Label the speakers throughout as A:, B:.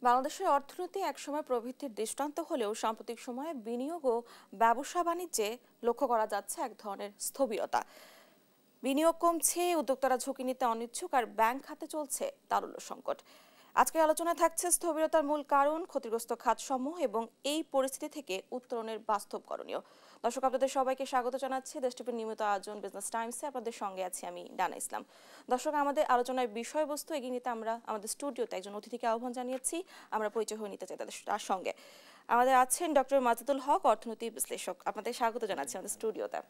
A: বাংলাদেশের অর্থনীতি একসময় প্রবৃদ্ধির দৃষ্টান্ত হলেও সাম্প্রতিক সময়ে বিনিয়োগ ও ব্যবসা বাণিজ্যে লক্ষ্য করা যাচ্ছে এক ধরনের স্থবিরতা। বিনিয়োগ কমছে, উদ্যোক্তারা ঝুঁকি নিতে অনিচ্ছুক, আর ব্যাংক খাতে চলছে তারল্য সংকট। আজকের আলোচনায় থাকছে স্থবিরতার মূল কারণ, ক্ষতিগ্রস্ত খাতসমূহ এবং এই পরিস্থিতি থেকে উত্তরণের বাস্তব করণীয়। দর্শক, আপনাদের সবাইকে স্বাগত জানাচ্ছি দেশ টিভির নিয়মিত আয়োজন বিজনেস টাইমসে। আপনাদের সঙ্গে আছি আমি ডানা ইসলাম। দর্শক, আমাদের আলোচনার বিষয়বস্তু এগিয়ে নিতে আমরা আমাদের স্টুডিওতে একজন অতিথিকে আহ্বান জানিয়েছি। আমরা পরিচয় হয়ে নিতে চাই তার সঙ্গে। আমাদের আছেন ডক্টর মাজেদুল হক, অর্থনীতি বিশ্লেষক। আপনাদের স্বাগত জানাচ্ছি আমাদের স্টুডিওতে।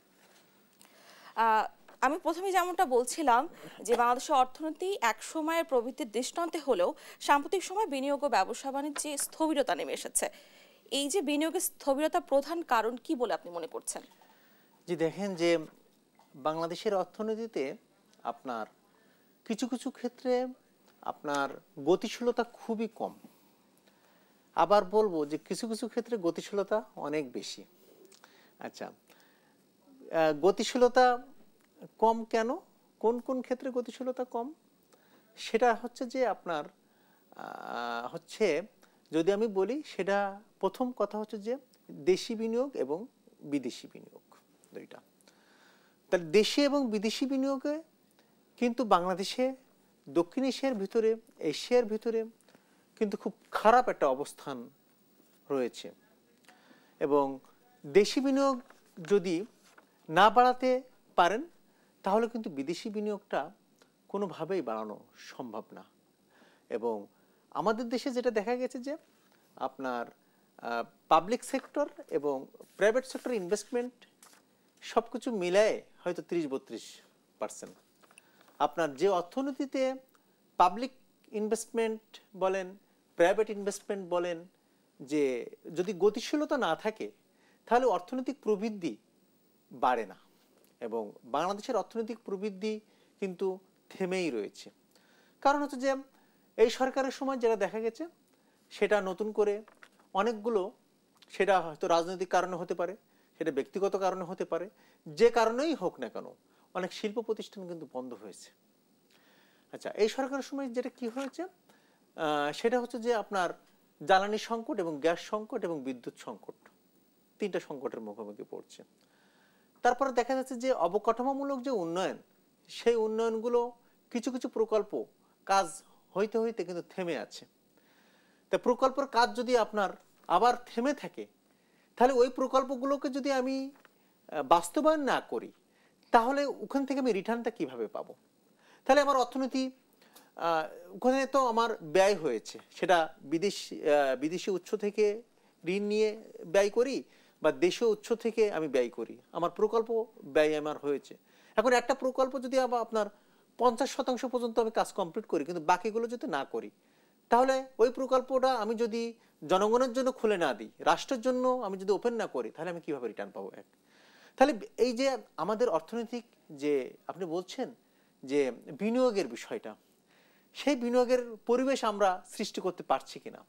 A: আমি প্রথমে যেমনটা বলছিলাম যে বাংলাদেশের অর্থনীতি এক সময়ের প্রবৃদ্ধির দৃষ্টান্তে হলেও সাম্প্রতিক সময় বিনিয়োগ ও ব্যবসা বাণিজ্যে স্থবিরতা নেমে এসেছে। এই যে বিনিয়োগের স্থবিরতার প্রধান কারণ কি বলে আপনি মনে করছেন?
B: জি, দেখেন যে বাংলাদেশের অর্থনীতিতে আপনার কিছু কিছু ক্ষেত্রে আপনার গতিশীলতা খুবই কম, আবার বলবো যে কিছু কিছু ক্ষেত্রে গতিশীলতা অনেক বেশি। আচ্ছা, গতিশীলতা কম কেন, কোন কোন ক্ষেত্রে গতিশীলতা কম, সেটা হচ্ছে যে আপনার হচ্ছে যদি আমি বলি, সেটা প্রথম কথা হচ্ছে যে দেশি বিনিয়োগ এবং বিদেশি বিনিয়োগ দুইটা। তাহলে দেশি এবং বিদেশি বিনিয়োগে কিন্তু বাংলাদেশে দক্ষিণ এশিয়ার ভিতরে, এশিয়ার ভিতরে কিন্তু খুব খারাপ একটা অবস্থান রয়েছে। এবং দেশি বিনিয়োগ যদি না বাড়াতে পারেন তাহলে কিন্তু বিদেশি বিনিয়োগটা কোনোভাবেই বাড়ানো সম্ভব না। এবং আমাদের দেশে যেটা দেখা গেছে যে আপনার পাবলিক সেক্টর এবং প্রাইভেট সেক্টর ইনভেস্টমেন্ট সব কিছু মিলায়ে হয়তো 30-32%। আপনার যে অর্থনীতিতে পাবলিক ইনভেস্টমেন্ট বলেন, প্রাইভেট ইনভেস্টমেন্ট বলেন, যে যদি গতিশীলতা না থাকে তাহলে অর্থনৈতিক প্রবৃদ্ধি বাড়ে না। এবং বাংলাদেশের অর্থনৈতিক প্রবৃদ্ধি কিন্তু থেমেই রয়েছে। কারণ হচ্ছে যে এই সরকারের সময় যেটা দেখা গেছে সেটা নতুন করে অনেকগুলো, সেটা হয়তো রাজনৈতিক কারণে হতে পারে, সেটা ব্যক্তিগত কারণে হতে পারে, যে কারণেই হোক না কেন অনেক শিল্প প্রতিষ্ঠান কিন্তু বন্ধ হয়েছে। আচ্ছা, এই সরকারের সময় যেটা কি হয়েছে সেটা হচ্ছে যে আপনার জ্বালানি সংকট এবং গ্যাস সংকট এবং বিদ্যুৎ সংকট, তিনটা সংকটের মুখোমুখি পড়ছে। তারপরে দেখা যাচ্ছে যে অবকাঠামোমূলক যে উন্নয়ন, সেই উন্নয়নগুলো কিছু কিছু প্রকল্প কাজ হইতে হইতে কিন্তু থেমে আছে। তা প্রকল্পের কাজ যদি আপনার আবার থেমে থাকে তাহলে ওই প্রকল্পগুলোকে যদি আমি বাস্তবায়ন না করি তাহলে ওখান থেকে আমি রিটার্নটা কিভাবে পাবো? তাহলে আমার অর্থনীতি ওখানে তো আমার ব্যয় হয়েছে, সেটা বিদেশি উৎস থেকে ঋণ নিয়ে ব্যয় করি বা দেশীয় উৎস থেকে আমি ব্যয় করি, আমার প্রকল্প ব্যয় আমার হয়েছে। এখন একটা প্রকল্প যদি আবার আপনার 50% পর্যন্ত আমি কাজ কমপ্লিট করি কিন্তু বাকিগুলো যদি না করি তাহলে ওই প্রকল্পটা আমি যদি জনগণের জন্য খুলে না দিই, রাষ্ট্রের জন্য আমি যদি ওপেন না করি তাহলে আমি কিভাবে রিটার্ন পাবো? তাহলে এই যে আমাদের অর্থনৈতিক যে আপনি বলছেন যে বিনিয়োগের বিষয়টা, সেই বিনিয়োগের পরিবেশ আমরা সৃষ্টি করতে পারছি কিনা,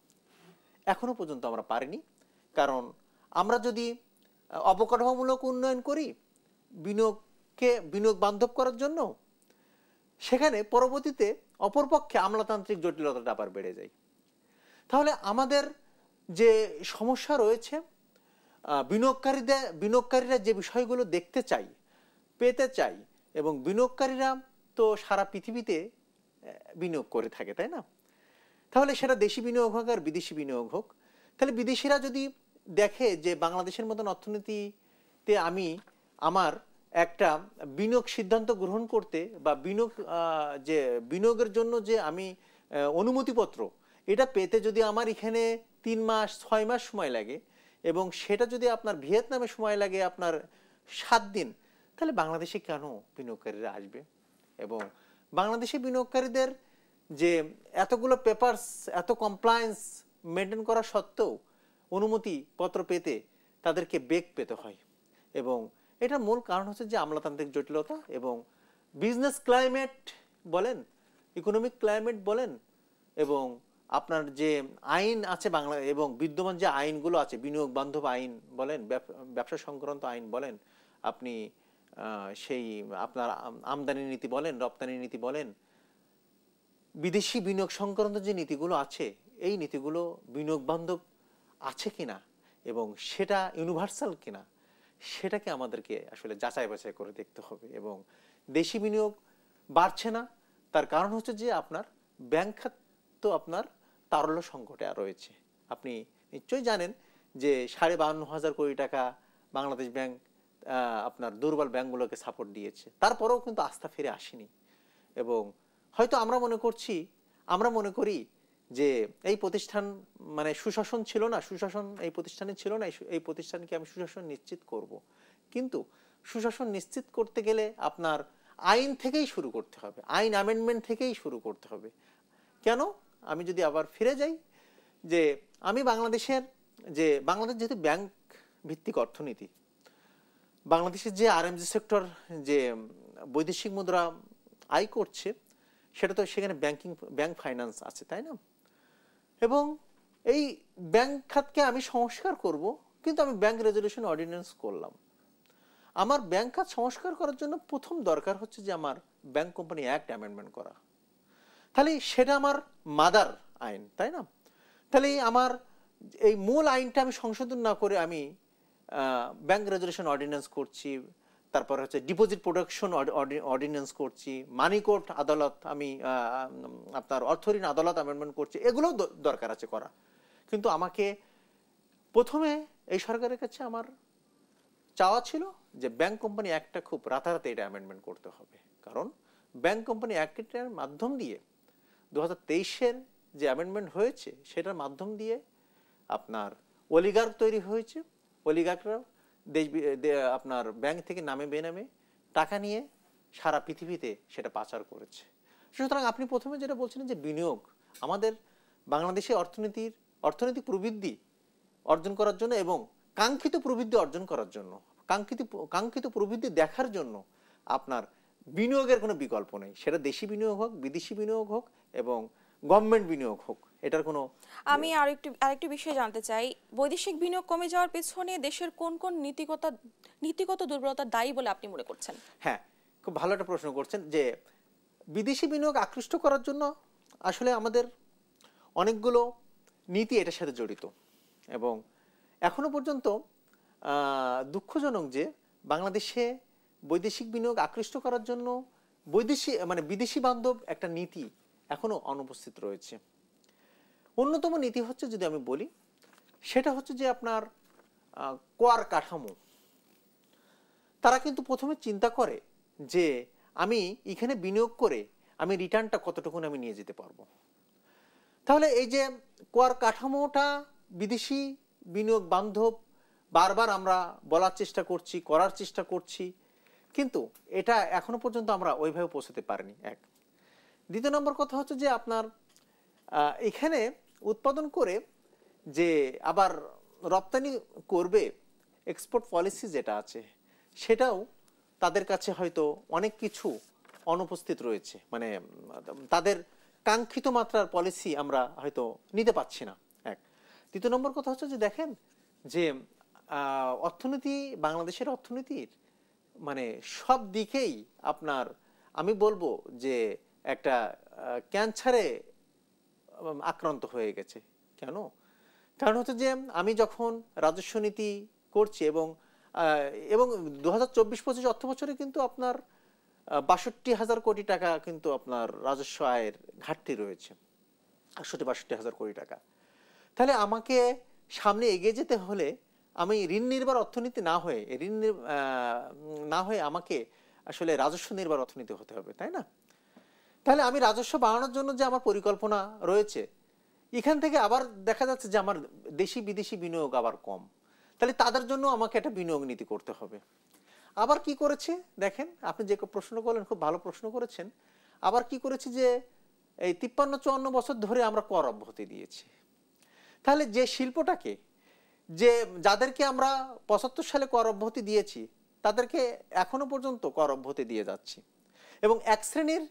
B: এখনো পর্যন্ত আমরা পারিনি। কারণ আমরা যদি অবকাঠামোমূলক উন্নয়ন করি বিনিয়োগ বান্ধব করার জন্য, সেখানে পরবর্তীতে অপরপক্ষে আমলাতান্ত্রিক জটিলতাটা আবার বেড়ে যায়। তাহলে আমাদের যে সমস্যা রয়েছে, বিনিয়োগকারীরা যে বিষয়গুলো দেখতে চাই, পেতে চাই, এবং বিনিয়োগকারীরা তো সারা পৃথিবীতে বিনিয়োগ করে থাকে, তাই না? তাহলে সেটা দেশি বিনিয়োগ হোক আর বিদেশি বিনিয়োগ হোক, তাহলে বিদেশিরা যদি দেখে যে বাংলাদেশের মতন অর্থনীতিতে আমি আমার একটা বিনিয়োগ সিদ্ধান্ত গ্রহণ করতে বা বিনিয়োগের জন্য যে আমি অনুমতিপত্র এটা পেতে যদি আমার এখানে 3 মাস 6 মাস সময় লাগে এবং সেটা যদি আপনার ভিয়েতনামে সময় লাগে আপনার 7 দিন, তাহলে বাংলাদেশে কেন বিনিয়োগকারীরা আসবে? এবং বাংলাদেশি বিনিয়োগকারীদের যে এতগুলো পেপারস, এত কমপ্লায়েন্স মেনটেন করা সত্ত্বেও অনুমতি পত্র পেতে তাদেরকে বেগ পেতে হয়। এবং এটার মূল কারণ হচ্ছে যে আমলাতান্ত্রিক জটিলতা এবং বিজনেস ক্লাইমেট বলেন, ইকোনমিক ক্লাইমেট বলেন, এবং আপনার যে আইন আছে বাংলা এবং বিদ্যমান যে আইনগুলো আছে, বিনিয়োগ বান্ধব আইন বলেন, ব্যবসা সংক্রান্ত আইন বলেন, আপনি সেই আপনার আমদানি নীতি বলেন, রপ্তানি নীতি বলেন, বিদেশি বিনিয়োগ সংক্রান্ত যে নীতিগুলো আছে, এই নীতিগুলো বিনিয়োগ বান্ধব আছে কিনা এবং সেটা ইউনিভার্সাল কিনা সেটাকে আমাদেরকে আসলে যাচাই বাছাই করে দেখতে হবে। এবং দেশি বিনিয়োগ বাড়ছে না, তার কারণ হচ্ছে যে আপনার ব্যাংক খাত তো আপনার তারল্য সংকটে রয়েছে। আপনি নিশ্চয়ই জানেন যে 52,500 কোটি টাকা বাংলাদেশ ব্যাংক আপনার দুর্বল ব্যাংকগুলোকে সাপোর্ট দিয়েছে, তারপরেও কিন্তু আস্থা ফিরে আসেনি। এবং হয়তো আমরা মনে করি যে এই প্রতিষ্ঠান মানে সুশাসন ছিল না, সুশাসন এই প্রতিষ্ঠানে ছিল না, এই প্রতিষ্ঠানকে আমি সুশাসন নিশ্চিত করব। কিন্তু সুশাসন নিশ্চিত করতে গেলে আপনার আইন থেকেই শুরু করতে হবে, আইন অ্যামেন্ডমেন্ট থেকেই শুরু করতে হবে। কেন? আমি যদি আবার ফিরে যাই যে আমি বাংলাদেশ যেহেতু ব্যাংক ভিত্তিক অর্থনীতি, বাংলাদেশের যে আরএমজি সেক্টর যে বৈদেশিক মুদ্রা আয় করছে সেটা তো সেখানে ব্যাংক ফাইন্যান্স আছে, তাই না? এবং এই ব্যাংক খাতকে আমি সংস্কার করব, কিন্তু আমি ব্যাংক রেজুলেশন অর্ডিন্যান্স করলাম। আমার ব্যাংক খাত সংস্কার করার জন্য প্রথম দরকার হচ্ছে যে আমার ব্যাংক কোম্পানি অ্যাক্ট অ্যামেন্ডমেন্ট করা। তাহলে সেটা আমার মাদার আইন, তাই না? তাহলে আমার এই মূল আইনটা আমি সংশোধন না করে আমি ব্যাংক রেজুলেশন অর্ডিন্যান্স করছি, তারপর হচ্ছে ডিপোজিট প্রোটেকশন অর্ডিন্যান্স করছি, মানি কোর্ট আদালত আমি আপনার অর্থঋণ আদালত অ্যামেন্ডমেন্ট করছি, এগুলোও দরকার আছে করা। কিন্তু আমাকে প্রথমে এই সরকারের কাছে আমার চাওয়া ছিল যে ব্যাংক কোম্পানি অ্যাক্টটা খুব রাতারাতি এটা অ্যামেন্ডমেন্ট করতে হবে। কারণ ব্যাংক কোম্পানি অ্যাক্টের মাধ্যম দিয়ে 2023-এর যে অ্যামেন্ডমেন্ট হয়েছে সেটার মাধ্যম দিয়ে আপনার অলিগার্ক তৈরি হয়েছে। অলিগার্করা আপনার ব্যাংক থেকে নামে বেনামে টাকা নিয়ে সারা পৃথিবীতে সেটা পাচার করেছে। সুতরাং আপনি প্রথমে যেটা বলছিলেন যে বিনিয়োগ আমাদের বাংলাদেশে অর্থনৈতিক প্রবৃদ্ধি অর্জন করার জন্য এবং কাঙ্ক্ষিত প্রবৃদ্ধি অর্জন করার জন্য, কাঙ্ক্ষিত প্রবৃদ্ধি দেখার জন্য আপনার বিনিয়োগের কোনো বিকল্প নেই। সেটা দেশি বিনিয়োগ হোক, বিদেশি বিনিয়োগ হোক এবং গভর্নমেন্ট বিনিয়োগ হোক, এটার কোনো।
A: আমি আরেকটি বিষয় জানতে চাই, বৈদেশিক বিনিয়োগ কমে যাওয়ার পেছনে দেশের কোন কোন নীতিগত দুর্বলতা দায়ী বলে আপনি মনে করছেন?
B: হ্যাঁ, খুব ভালো একটা প্রশ্ন করছেন যে বিদেশি বিনিয়োগ আকৃষ্ট করার জন্য আসলে আমাদের অনেকগুলো নীতি এটার সাথে জড়িত। এবং এখনো পর্যন্ত দুঃখজনক যে বাংলাদেশে বৈদেশিক বিনিয়োগ আকৃষ্ট করার জন্য বিদেশি বান্ধব একটা নীতি এখনো অনুপস্থিত রয়েছে। অন্যতম নীতি হচ্ছে, যদি আমি বলি, সেটা হচ্ছে যে আপনার কর কাঠামো। তারা কিন্তু প্রথমে চিন্তা করে যে আমি এখানে বিনিয়োগ করে আমি রিটার্নটা কতটুকু আমি নিয়ে যেতে পারবো। তাহলে এই যে কর কাঠামোটা বিদেশি বিনিয়োগ বান্ধব বারবার আমরা বলার চেষ্টা করছি, করার চেষ্টা করছি, কিন্তু এটা এখনো পর্যন্ত আমরা ওইভাবে পৌঁছতে পারিনি। এক। দ্বিতীয় নম্বর কথা হচ্ছে যে আপনার এখানে উৎপাদন করে যে আবার রপ্তানি করবে, এক্সপোর্ট পলিসি যেটা আছে সেটাও তাদের কাছে হয়তো অনেক কিছু অনুপস্থিত রয়েছে। মানে তাদের কাঙ্ক্ষিত মাত্রার পলিসি আমরা হয়তো নিতে পারছি না। এক। দ্বিতীয় নম্বর কথা হচ্ছে যে দেখেন যে অর্থনীতি, বাংলাদেশের অর্থনীতির মানে সব দিকেই আপনার আমি বলবো যে একটা ক্যান্সারে আক্রান্ত হয়ে গেছে। কেন? কারণ হচ্ছে যে আমি যখন রাজস্ব নীতি করছি এবং 2024-25 অর্থ বছরে কিন্তু আপনার 62,000 কোটি টাকা কিন্তু আপনার রাজস্ব আয়ের ঘাটতি রয়েছে, 62,000 কোটি টাকা। তাহলে আমাকে সামনে এগিয়ে যেতে হলে আমি ঋণ নির্ভর অর্থনীতি না হয়ে আমাকে আসলে রাজস্ব নির্ভর অর্থনীতি হতে হবে, তাই না? তাহলে আমি রাজস্ব বাড়ানোর জন্য যে আমার পরিকল্পনা রয়েছে, এখান থেকে আবার দেখা যাচ্ছে যে আমার দেশি বিদেশি বিনিয়োগ আবার কম। তাহলে তাদের জন্য আমাকে একটা বিনিয়োগ নীতি করতে হবে। আবার কি করেছে দেখেন, আপনি যে প্রশ্ন করলেন খুব ভালো প্রশ্ন করেছেন। আবার কি করেছে যে এই 53-54 বছর ধরে আমরা কর অব্যাহতি দিয়েছি। তাহলে যে শিল্পটাকে যাদেরকে আমরা 75 সালে কর অব্যাহতি দিয়েছি তাদেরকে এখনো পর্যন্ত কর অব্যাহতি দিয়ে যাচ্ছি এবং এক শ্রেণীর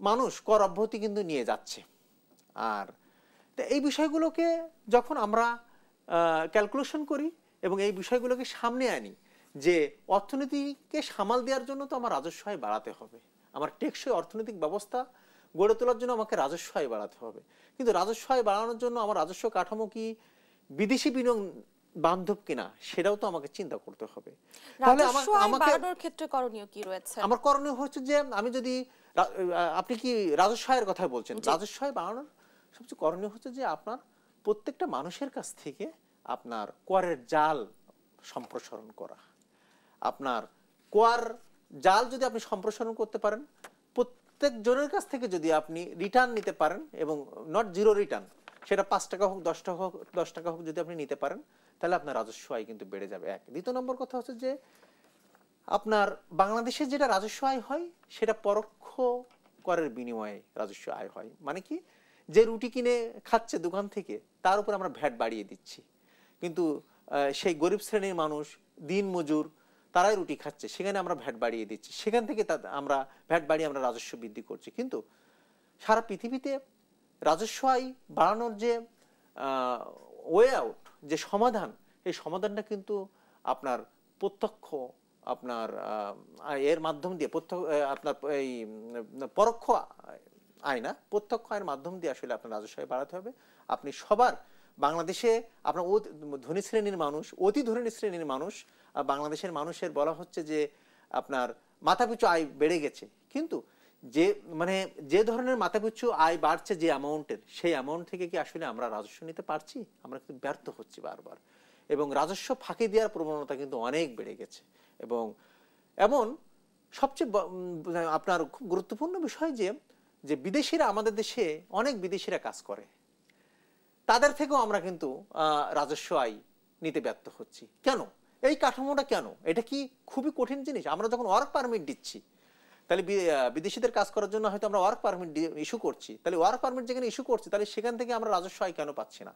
B: মানুষ কর অব্যাহতি কিন্তু নিয়ে যাচ্ছে। আর এই বিষয়গুলোকে যখন আমরা ক্যালকুলেশন করি এবং এই বিষয়গুলোকে সামনে আনি যে অর্থনীতিকে সামাল দেওয়ার জন্য তো আমার রাজস্ব আয় বাড়াতে হবে, আমার টেকসই অর্থনৈতিক ব্যবস্থা গড়ে তোলার জন্য আমাকে রাজস্ব আয় বাড়াতে হবে। কিন্তু রাজস্ব আয় বাড়ানোর জন্য আমার রাজস্ব কাঠামো কি বিদেশি বিনিয়োগ বান্ধব কিনা সেটাও তো আমাকে চিন্তা করতে হবে। তাহলে
A: রাজস্ব আয়
B: আমাকে
A: বাড়ানোর ক্ষেত্রে করণীয় কি রয়েছে?
B: আমার করণীয় হচ্ছে যে আমি যদি আপনি কি রাজস্ব আয়ের কথা বলছেন, রাজস্ব আয় বাড়ানোর সবচেয়ে করণীয় হচ্ছে যে আপনার প্রত্যেকটা মানুষের কাছ থেকে আপনার করের জাল সম্প্রসারণ করা। আপনার কর জাল যদি আপনি সম্প্রসারণ করতে পারেন, প্রত্যেক জনের কাছ থেকে যদি আপনি রিটার্ন নিতে পারেন এবং নট জিরো রিটার্ন, সেটা 5 টাকা হোক 10 টাকা হোক যদি আপনি নিতে পারেন, তাহলে আপনার রাজস্ব আয় কিন্তু বেড়ে যাবে। এক। দ্বিতীয় নম্বর কথা হচ্ছে যে আপনার বাংলাদেশে যেটা রাজস্ব আয় হয় সেটা পরোক্ষ করের বিনিময়ে রাজস্ব আয় হয়। মানে কি, যে রুটি কিনে খাচ্ছে দোকান থেকে তার উপর আমরা ভ্যাট বাড়িয়ে দিচ্ছি, কিন্তু সেই গরিব শ্রেণীর মানুষ, দিন মজুর, তারাই রুটি খাচ্ছে, সেখানে আমরা ভ্যাট বাড়িয়ে দিচ্ছি, সেখান থেকে আমরা ভ্যাট বাড়িয়ে আমরা রাজস্ব বৃদ্ধি করছি। কিন্তু সারা পৃথিবীতে রাজস্ব আয় বাড়ানোর যে ওয়ে আউট, যে সমাধান, এই সমাধানটা কিন্তু আপনার প্রত্যক্ষ আপনার এর মাধ্যম দিয়ে আপনার এই পরোক্ষ আয় না, প্রত্যক্ষ আয়ের মাধ্যম দিয়ে আসলে আপনার রাজস্ব আয় বাড়াতে হবে। আপনি সবার বাংলাদেশে আপনার ধনী শ্রেণীর মানুষ, অতি ধনী শ্রেণীর মানুষ, বাংলাদেশের মানুষের বলা হচ্ছে যে আপনার মাথাপিছু আয় বেড়ে গেছে, কিন্তু যে ধরনের মাথাপিছু আয় বাড়ছে যে অ্যামাউন্টের, সেই অ্যামাউন্ট থেকে কি আসলে আমরা রাজস্ব নিতে পারছি? আমরা কিন্তু ব্যর্থ হচ্ছি বারবার, এবং রাজস্ব ফাঁকি দেওয়ার প্রবণতা কিন্তু অনেক বেড়ে গেছে। এবং এমন সবচেয়ে আপনার খুব গুরুত্বপূর্ণ বিষয় যে বিদেশিরা আমাদের দেশে অনেক বিদেশিরা কাজ করে, তাদের থেকেও আমরা কিন্তু রাজস্ব আয় নিতে ব্যর্থ হচ্ছি। কেন? এই কাঠামোটা কেন? এটা কি খুবই কঠিন জিনিস? আমরা যখন ওয়ার্ক পারমিট দিচ্ছি, তাহলে বিদেশিদের কাজ করার জন্য হয়তো আমরা ওয়ার্ক পারমিট ইস্যু করছি, তাহলে ওয়ার্ক পারমিট যেখানে ইস্যু করছি, তাহলে সেখান থেকে আমরা রাজস্ব আয় কেন পাচ্ছি না?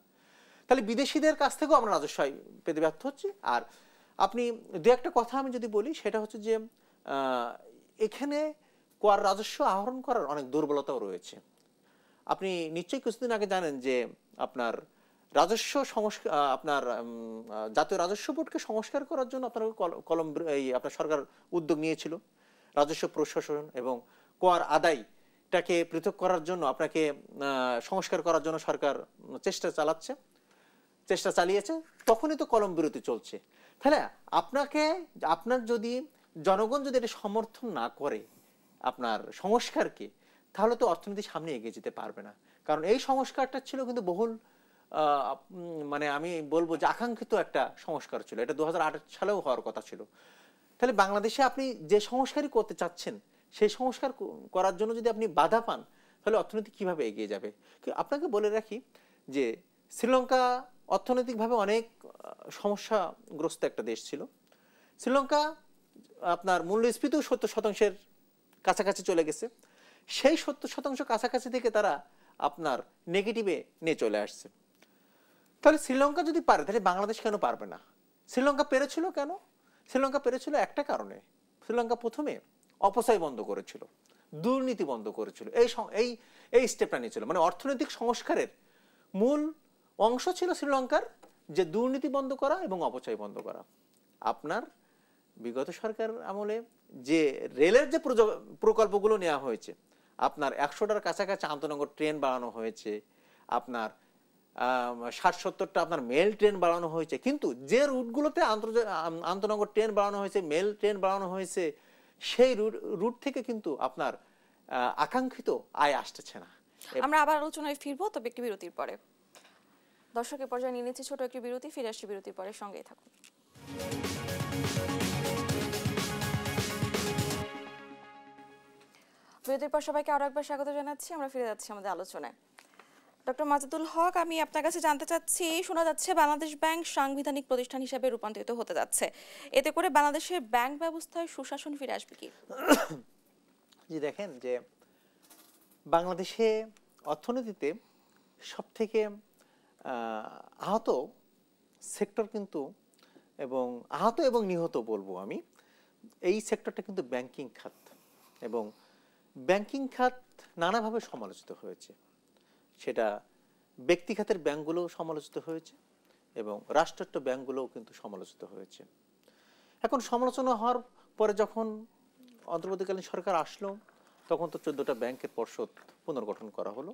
B: তাহলে বিদেশিদের কাছ থেকেও আমরা রাজস্ব আয় পেতে ব্যর্থ হচ্ছি। আর আপনি দু একটা কথা আমি যদি বলি, সেটা হচ্ছে যে এখানে কর রাজস্ব আহরণ করার অনেক দুর্বলতাও রয়েছে। আপনি নিশ্চয়ই কিছুদিন আগে জানেন যে আপনার রাজস্ব সংস্কার, আপনার জাতীয় রাজস্ব বোর্ডকে সংস্কার করার জন্য আপনার আপনার সরকার উদ্যোগ নিয়েছিল। রাজস্ব প্রশাসন এবং কর আদায়টাকে পৃথক করার জন্য, আপনাকে সংস্কার করার জন্য সরকার চেষ্টা চালিয়েছে। তখনই তো কলম বিরতি চলছে। তাহলে আপনার যদি জনগণ যদি এটা সমর্থন না করে আপনার সংস্কারকে, তাহলে তো অর্থনীতি সামনে এগিয়ে যেতে পারবে না। কারণ এই সংস্কারটা ছিল কিন্তু বহুল আমি বলবো যে আকাঙ্ক্ষিত একটা সংস্কার ছিল। এটা 2008 সালেও হওয়ার কথা ছিল। তাহলে বাংলাদেশে আপনি যে সংস্কারই করতে চাচ্ছেন, সেই সংস্কার করার জন্য যদি আপনি বাধা পান, তাহলে অর্থনীতি কিভাবে এগিয়ে যাবে? আপনাকে বলে রাখি যে শ্রীলঙ্কা অর্থনৈতিকভাবে অনেক সমস্যাগ্রস্ত একটা দেশ ছিল। শ্রীলঙ্কা আপনার মূল্যস্ফীতিও 70% কাছাকাছি চলে গেছে। সেই 70% কাছাকাছি থেকে তারা আপনার নেগেটিভে নিয়ে চলে আসছে। তাহলে শ্রীলঙ্কা যদি পারে, তাহলে বাংলাদেশ কেন পারবে না? শ্রীলঙ্কা পেরেছিল কেন? শ্রীলঙ্কা পেরেছিল একটা কারণে। শ্রীলঙ্কা প্রথমে অপচয় বন্ধ করেছিল, দুর্নীতি বন্ধ করেছিল, এই স্টেপটা নিয়েছিল। মানে অর্থনৈতিক সংস্কারের মূল অংশ ছিল শ্রীলঙ্কার যে দুর্নীতি বন্ধ করা এবং অপচয় বন্ধ করা। আপনার বিগত সরকার আমলে যে রেলের যে প্রকল্পগুলো নেওয়া হয়েছে, আপনার 100টার কাছাকাছি আন্তনগর ট্রেন বাড়ানো হয়েছে, আপনার 60-70টা আপনার মেল ট্রেন বাড়ানো হয়েছে, কিন্তু যে রুটগুলোতে আন্তনগর ট্রেন বাড়ানো হয়েছে, মেল ট্রেন বাড়ানো হয়েছে, সেই রুট থেকে কিন্তু আপনার আকাঙ্ক্ষিত আয় আসতেছে না।
A: আমরা আবার আলোচনায় ফিরবো, তবে একটি বিরতির পরে। দর্শকের পর্যায়ে নিয়ে নিচ্ছি ছোট একটি বিরতি, ফিরে আসছি বিরতির পরে, সঙ্গেই থাকুন। বিরতির পর সবাইকে আরো একবার স্বাগত জানাচ্ছি। আমরা ফিরে যাচ্ছি আমাদের আলোচনায়। ডক্টর মাজেদুল হক, আমি আপনার কাছে জানতে চাচ্ছি, শোনা যাচ্ছে বাংলাদেশ ব্যাংক সাংবিধানিক প্রতিষ্ঠান হিসেবে রূপান্তরিত হতে যাচ্ছে। এতে করে বাংলাদেশের ব্যাংক ব্যবস্থায় সুশাসন ফিরে আসবে কি?
B: জি, দেখেন যে বাংলাদেশে অর্থনীতিতে সবথেকে আহত সেক্টর কিন্তু, এবং আহত এবং নিহত বলবো আমি, এই সেক্টরটা কিন্তু ব্যাংকিং খাত। এবং ব্যাংকিং খাত নানাভাবে সমালোচিত হয়েছে। সেটা ব্যক্তি খাতের ব্যাংকগুলোও সমালোচিত হয়েছে এবং রাষ্ট্রায়ত্ত ব্যাংকগুলোও কিন্তু সমালোচিত হয়েছে। এখন সমালোচনা হওয়ার পরে যখন অন্তর্বর্তীকালীন সরকার আসলো, তখন তো 14টা ব্যাংকের পর্ষদ পুনর্গঠন করা হলো।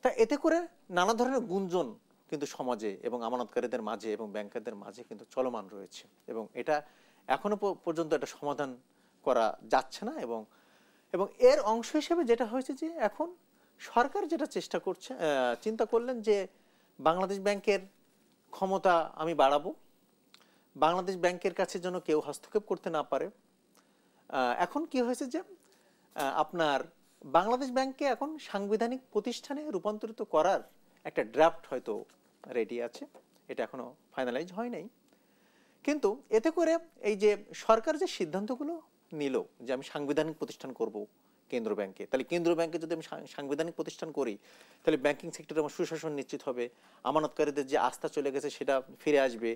B: তা এতে করে নানা ধরনের গুঞ্জন কিন্তু সমাজে এবং আমানতকারীদের মাঝে এবং ব্যাংকারদের মাঝে কিন্তু চলমান রয়েছে, এবং এটা এখনো পর্যন্ত একটা সমাধান করা যাচ্ছে না। এবং এবং এর অংশ হিসেবে যেটা হয়েছে যে এখন সরকার যেটা চেষ্টা করছে, চিন্তা করলেন যে বাংলাদেশ ব্যাংকের ক্ষমতা আমি বাড়াবো, বাংলাদেশ ব্যাংকের কাছে যেন কেউ হস্তক্ষেপ করতে না পারে। এখন কি হয়েছে যে আপনার বাংলাদেশ ব্যাংককে এখন সাংবিধানিক প্রতিষ্ঠানে রূপান্তরিত করার একটা ড্রাফট হয়তো রেডি আছে, এটা এখনো ফাইনালাইজ হয় নাই। কিন্তু এতে করে এই যে সরকার যে সিদ্ধান্তগুলো নিল যে আমি সাংবিধানিক প্রতিষ্ঠান করব কেন্দ্র ব্যাংকে, তাহলে কেন্দ্র ব্যাংকে যদি আমি সাংবিধানিক প্রতিষ্ঠান করি তাহলে ব্যাংকিং সেক্টরে আমার সুশাসন নিশ্চিত হবে, আমানতকারীদের যে আস্থা চলে গেছে সেটা ফিরে আসবে,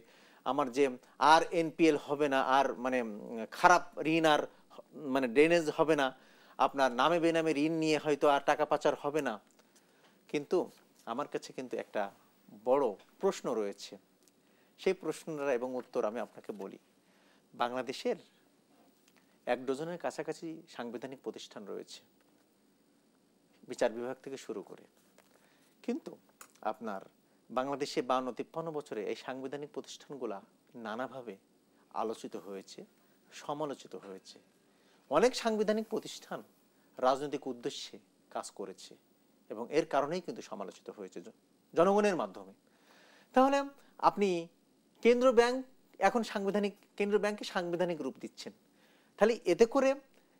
B: আমার যে আর এনপিএল হবে না, আর মানে খারাপ ঋণ আর মানে ড্রেনেজ হবে না, আপনার নামে বেনামে ঋণ নিয়ে হয়তো আর টাকা পাচার হবে না। কিন্তু আমার কাছে কিন্তু একটা বড় প্রশ্ন রয়েছে, সেই প্রশ্নটা এবং উত্তর আমি আপনাকে বলি। বাংলাদেশের 1 ডজনের কাছাকাছি সাংবিধানিক প্রতিষ্ঠান রয়েছে, বিচার বিভাগ থেকে শুরু করে, কিন্তু আপনার বাংলাদেশে 52-53 বছরে এই সাংবিধানিক প্রতিষ্ঠানগুলা নানাভাবে আলোচিত হয়েছে, সমালোচিত হয়েছে। অনেক সাংবিধানিক প্রতিষ্ঠান রাজনৈতিক উদ্দেশ্যে কাজ করেছে এবং এর কারণেই কিন্তু সমালোচিত হয়েছে জনগণের মাধ্যমে। তাহলে আপনি কেন্দ্র ব্যাংক এখন কেন্দ্র ব্যাংকে সাংবিধানিক রূপ দিচ্ছেন, তাহলে এতে করে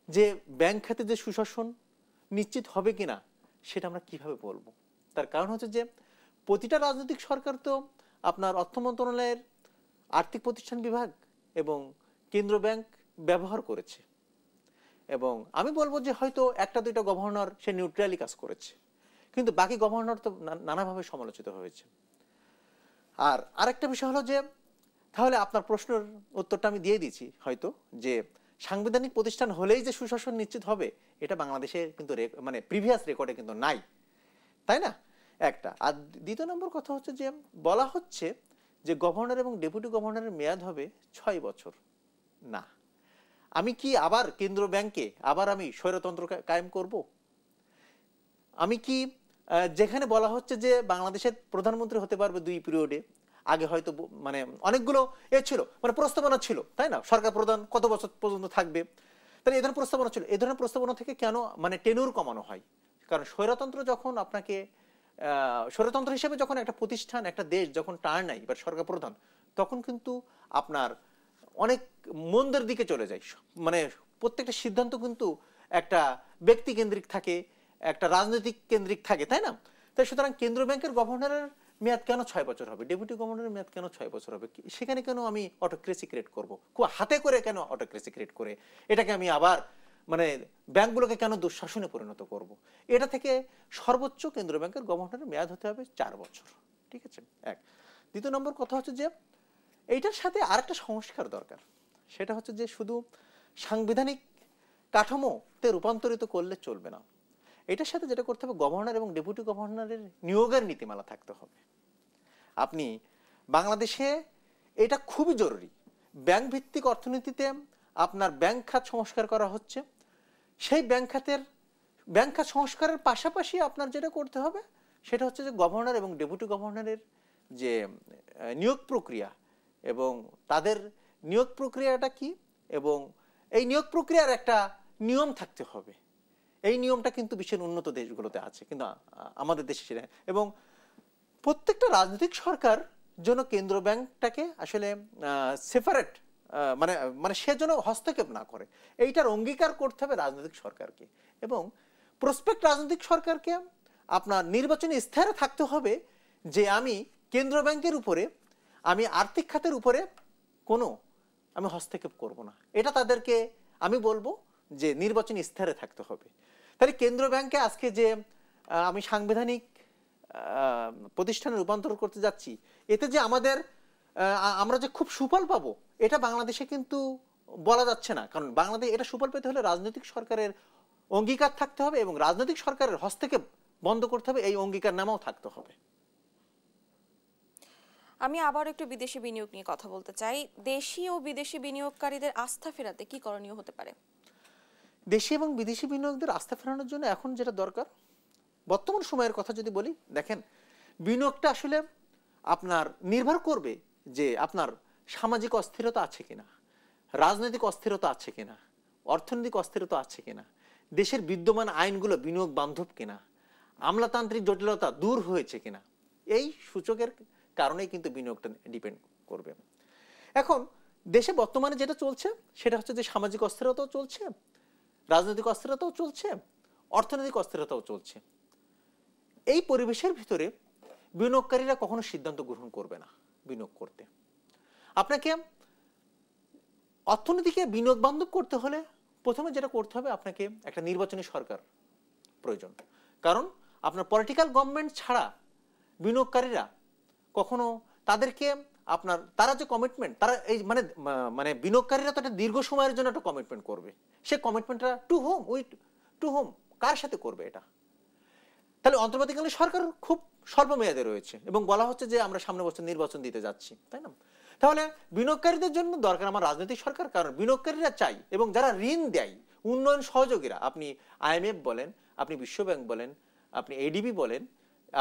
B: যে ব্যাংক খাতে যে সুশাসন নিশ্চিত হবে কিনা সেটা আমরা কিভাবে বলবো? তার কারণ হচ্ছে যে প্রতিটা রাজনৈতিক সরকার তো আপনার অর্থ মন্ত্রণালয়ের আর্থিক প্রতিষ্ঠান বিভাগ এবং কেন্দ্র ব্যাংক ব্যবহার করেছে, এবং আমি বলবো যে হয়তো 1-2টা গভর্নর সে নিউট্রালি কাজ করেছে, কিন্তু বাকি গভর্নর তো নানাভাবে সমালোচিত হয়েছে। আর আরেকটা বিষয় হলো যে তাহলে আপনার প্রশ্নের উত্তরটা আমি দিয়ে দিয়েছি হয়তো, যে সাংবিধানিক প্রতিষ্ঠান হলেই যে সুশাসন নিশ্চিত হবে এটা বাংলাদেশে কিন্তু মানে প্রিভিয়াস রেকর্ডে কিন্তু নাই, তাই না? একটা। আর দ্বিতীয় নম্বর কথা হচ্ছে যে বলা হচ্ছে যে গভর্নর এবং ডেপুটি গভর্নরের মেয়াদ হবে 6 বছর। না, আমি কি আবার কেন্দ্র ব্যাংকে আবার আমি স্বৈরতন্ত্র কায়েম করব? আমি কি যেখানে বলা হচ্ছে যে বাংলাদেশের প্রধানমন্ত্রী হতে পারবে 2 পিরিয়ডে, আগে হয়তো মানে অনেকগুলো ছিল, মানে প্রস্তাবনা ছিল, তাই না? সরকার প্রধান কত বছর পর্যন্ত থাকবে, তাহলে এই ধরনের প্রস্তাবনা ছিল। এই ধরনের প্রস্তাবনা থেকে কেন মানে টেনুর কমানো হয়? কারণ স্বৈরতন্ত্র যখন আপনাকে স্বৈরতন্ত্র হিসেবে যখন একটা প্রতিষ্ঠান একটা দেশ যখন টার্ন নেয় বা সরকার প্রধান, তখন কিন্তু আপনার অনেক মন্দের দিকে চলে যায়, মানে প্রত্যেকটা সিদ্ধান্ত কিন্তু একটা ব্যক্তি কেন্দ্রিক থাকে, একটা রাজনৈতিক কেন্দ্রিক থাকে, তাই না? তাই সুতরাং কেন্দ্র ব্যাংকের গভর্নরের মেয়াদ কেন 6 বছর হবে, ডেপুটি গভর্নরের মেয়াদ কেন 6 বছর হবে? সেখানে কেন আমি অটোক্রেসি ক্রিয়েট করবো? খুব হাতে করে কেন অটোক্রেসি ক্রিয়েট করে এটাকে আমি আবার মানে ব্যাংকগুলোকে কেন দুঃশাসনে পরিণত করব? এটা থেকে সর্বোচ্চ কেন্দ্র ব্যাংকের গভর্নরের মেয়াদ হতে হবে 4 বছর। ঠিক আছে, এক। দ্বিতীয় নম্বর কথা হচ্ছে যে এইটার সাথে আরেকটা সংস্কার দরকার, সেটা হচ্ছে যে শুধু সাংবিধানিক কাঠামোতে রূপান্তরিত করলে চলবে না, এটার সাথে যেটা করতে হবে গভর্নর এবং ডেপুটি গভর্নরের নিয়োগের নীতিমালা থাকতে হবে। আপনি বাংলাদেশে এটা খুবই জরুরি, ব্যাংক ভিত্তিক অর্থনীতিতে আপনার ব্যাংক খাত সংস্কার করা হচ্ছে, সেই ব্যাংক খাত সংস্কারের পাশাপাশি আপনার যেটা করতে হবে সেটা হচ্ছে যে গভর্নর এবং ডেপুটি গভর্নরের যে নিয়োগ প্রক্রিয়া এবং তাদের নিয়োগ প্রক্রিয়াটা কি, এবং এই নিয়োগ প্রক্রিয়ার একটা নিয়ম থাকতে হবে। এই নিয়মটা কিন্তু বিশ্বের উন্নত দেশগুলোতে আছে, কিন্তু আমাদের দেশে সেটা, এবং প্রত্যেকটা রাজনৈতিক সরকার যেন কেন্দ্র ব্যাংকটাকে আসলে সেপারেট মানে মানে সে যেন হস্তক্ষেপ না করে, এইটার অঙ্গীকার করতে হবে রাজনৈতিক সরকারকে। এবং প্রসপেক্ট রাজনৈতিক সরকারকে আপনার নির্বাচনী ইস্তেহারে থাকতে হবে যে আমি কেন্দ্র ব্যাংকের উপরে, আমি আর্থিক খাতের উপরে আমি হস্তক্ষেপ করব না, এটা তাদেরকে আমি বলবো যে নির্বাচনী ইস্তেহারে থাকতে হবে। তাহলে কেন্দ্র ব্যাংকে আজকে যে আমি সাংবিধানিক প্রতিষ্ঠানে রূপান্তর করতে যাচ্ছি, এতে যে আমরা যে খুব সুফল পাবো এটা বাংলাদেশে কিন্তু বলা যাচ্ছে না, কারণ বাংলাদেশ এটা সুফল পেতে হলে রাজনৈতিক সরকারের অঙ্গীকার থাকতে হবে এবং রাজনৈতিক সরকারের হস্তক্ষেপ বন্ধ করতে হবে, এই অঙ্গীকার নামাও থাকতে হবে।
A: আমি আবার একটু বিদেশি বিনিয়োগ নিয়ে কথা বলতে চাই। দেশি ও বিদেশি বিনিয়োগকারীদের আস্থা ফেরাতে কি করণীয় হতে পারে?
B: দেশি এবং বিদেশি বিনিয়োগদের আস্থা ফেরানোর জন্য এখন যেটা দরকার, বর্তমান সময়ের কথা যদি বলি, দেখেন বিনিয়োগটা আসলে আপনার নির্ভর করবে যে আপনার সামাজিক অস্থিরতা আছে কিনা, রাজনৈতিক অস্থিরতা আছে কিনা, অর্থনৈতিক অস্থিরতা আছে কিনা, দেশের বিদ্যমান আইনগুলো বিনিয়োগ বান্ধব কিনা, আমলাতান্ত্রিক জটিলতা দূর হয়েছে কিনা, এই সূচকের কারণেই কিন্তু বিনিয়োগটা ডিপেন্ড করবে। এখন দেশে বর্তমানে যেটা চলছে সেটা হচ্ছে যে সামাজিক অস্থিরতাও চলছে, রাজনৈতিক অস্থিরতাও চলছে, অর্থনৈতিক অস্থিরতাও চলছে। এই পরিবেশের ভিতরে বিনিয়োগকারীরা কখনো সিদ্ধান্ত গ্রহণ করবে না বিনিয়োগ করতে। আপনাকে অর্থনীতিকে বিনিয়োগ বান্ধব করতে হলে প্রথমে যেটা করতে হবে, আপনাকে একটা নির্বাচনী সরকার প্রয়োজন। কারণ আপনার পলিটিক্যাল গভর্নমেন্ট ছাড়া বিনিয়োগকারীরা কখনো তাদেরকে আপনার তারা যে কমিটমেন্ট, তারা এই মানে বিনিয়োগকারীরা তো একটা দীর্ঘ সময়ের জন্য একটা কমিটমেন্ট করবে। সে কমিটমেন্টটা টু হোম কার সাথে করবে এটা? তাহলে অন্তর্বর্তীকালীন সরকার খুব স্বল্প মেয়াদে রয়েছে এবং বলা হচ্ছে যে আমরা সামনের বছর নির্বাচন দিতে যাচ্ছি, তাই না? তাহলে বিনিয়োগকারীদের জন্য দরকার আমার রাজনৈতিক সরকার। কারণ বিনিয়োগকারীরা চাই এবং যারা ঋণ দেয়, উন্নয়ন সহযোগীরা, আপনি IMF বলেন, আপনি বিশ্বব্যাংক বলেন, আপনি ADB বলেন,